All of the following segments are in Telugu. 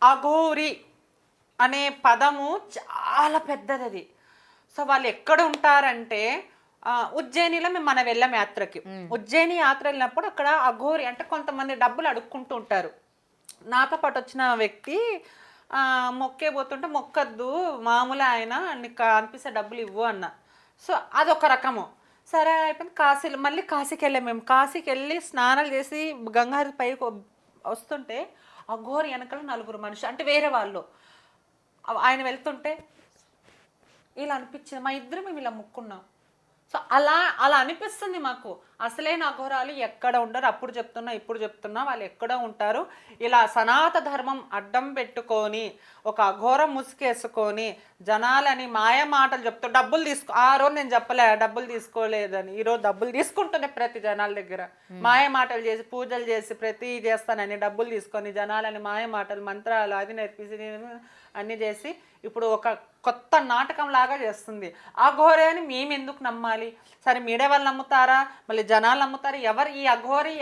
అఘోరి అనే పదము చాలా పెద్దది అది. సో వాళ్ళు ఎక్కడ ఉంటారంటే ఉజ్జయినిలో మనం వెళ్ళాం యాత్రకి. ఉజ్జయిని యాత్ర వెళ్ళినప్పుడు అక్కడ అఘోరి అంటే కొంతమంది డబ్బులు అడుక్కుంటూ ఉంటారు. నాతో పాటు వచ్చిన వ్యక్తి మొక్కే పోతుంటే మొక్కద్దు, మామూలు ఆయన నీకు అనిపిస్తే డబ్బులు ఇవ్వు అన్న. సో అదొక రకము. సరే అయిపోయింది. మళ్ళీ కాశీకి వెళ్ళాం మేము. కాశీకి వెళ్ళి స్నానాలు చేసి గంగాహారతి పైకి వస్తుంటే అఘోరి వెనకాల 4 మనుషులు అంటే వేరే వాళ్ళు ఆయన వెళ్తుంటే ఇలా అనిపించింది. మా ఇద్దరు మేము ఇలా ముక్కున్నాం. సో అలా అనిపిస్తుంది మాకు. అసలైన అఘోరాలు ఎక్కడ ఉండరు. అప్పుడు చెప్తున్నా ఇప్పుడు చెప్తున్నా వాళ్ళు ఎక్కడ ఉంటారు. ఇలా సనాత ధర్మం అడ్డం పెట్టుకొని ఒక అఘోరం ముసుకేసుకొని జనాలని మాయ మాటలు చెప్తూ డబ్బులు ఆ రోజు నేను చెప్పలే డబ్బులు తీసుకోలేదని. ఈరోజు డబ్బులు తీసుకుంటున్నాయి ప్రతి జనాల దగ్గర. మాయ మాటలు చేసి పూజలు చేసి ప్రతి చేస్తానని డబ్బులు తీసుకొని జనాలని మాయ మాటలు మంత్రాలు అది నేర్పించి అన్నీ చేసి ఇప్పుడు ఒక కొత్త నాటకం లాగా చేస్తుంది. అఘోరి అని మేము ఎందుకు నమ్మాలి? సరే మీడియా వాళ్ళు నమ్ముతారా, మళ్ళీ జనాలు నమ్ముతారా? ఎవరు ఈ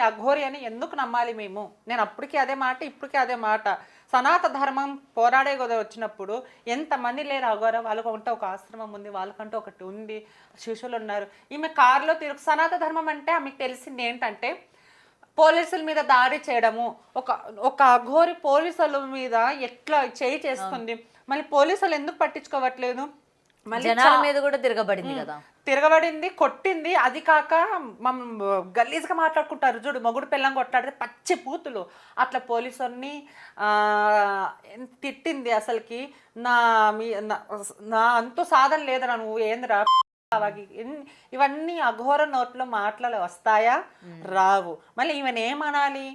అఘోరి అని ఎందుకు నమ్మాలి మేము? నేను అప్పటికీ అదే మాట ఇప్పటికీ అదే మాట. సనాత ధర్మం పోరాడే కదా వచ్చినప్పుడు ఎంతమంది లేరు అఘోర. వాళ్ళకంటే ఒక ఆశ్రమం ఉంది, వాళ్ళకంటే ఒకటి ఉంది, శిష్యులు ఉన్నారు. ఈమె కారులో సనాత ధర్మం అంటే ఆమెకు తెలిసింది ఏంటంటే పోలీసుల మీద దాడి చేయడము. ఒక అఘోరి పోలీసుల మీద ఎట్లా చేయి చేసుకుంది. మళ్ళీ పోలీసులు ఎందుకు పట్టించుకోవట్లేదు? మళ్ళీ జనాల మీద కూడా తిరగబడింది, కొట్టింది. అది కాక గలీజ్గా మాట్లాడుకుంటారు చూడు, మొగుడు పిల్లం కొట్లాడితే పచ్చి పూతులు అట్లా పోలీసుల్ని తిట్టింది. అసలుకి నా అంతు సాధన లేదరా, నువ్వు ఏందిరా ఇవన్నీ అఘోర నోట్లో మాటలు వస్తాయా? రావు. మళ్ళీ ఈమెను ఏమనాలి?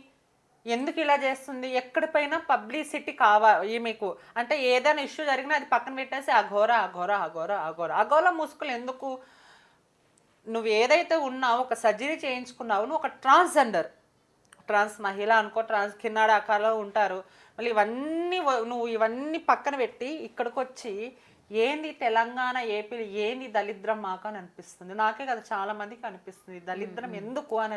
ఎందుకు ఇలా చేస్తుంది? ఎక్కడిపైనా పబ్లిసిటీ కావాలి మీకు. అంటే ఏదైనా ఇష్యూ జరిగినా అది పక్కన పెట్టేసి అఘోర ముసుగులు ఎందుకు? నువ్వు ఏదైతే ఉన్నావు, ఒక సర్జరీ చేయించుకున్నావు, నువ్వు ఒక ట్రాన్స్ మహిళ అనుకో, ట్రాన్స్ కిన్నాడ ఆకారంలో ఉంటారు. మళ్ళీ నువ్వు ఇవన్నీ పక్కన పెట్టి ఇక్కడికి వచ్చి ఏంది తెలంగాణ ఏపీ ఏంది దళిద్రం మాకు అని అనిపిస్తుంది. నాకే కదా చాలా మందికి అనిపిస్తుంది దళిద్రం ఎందుకు అని.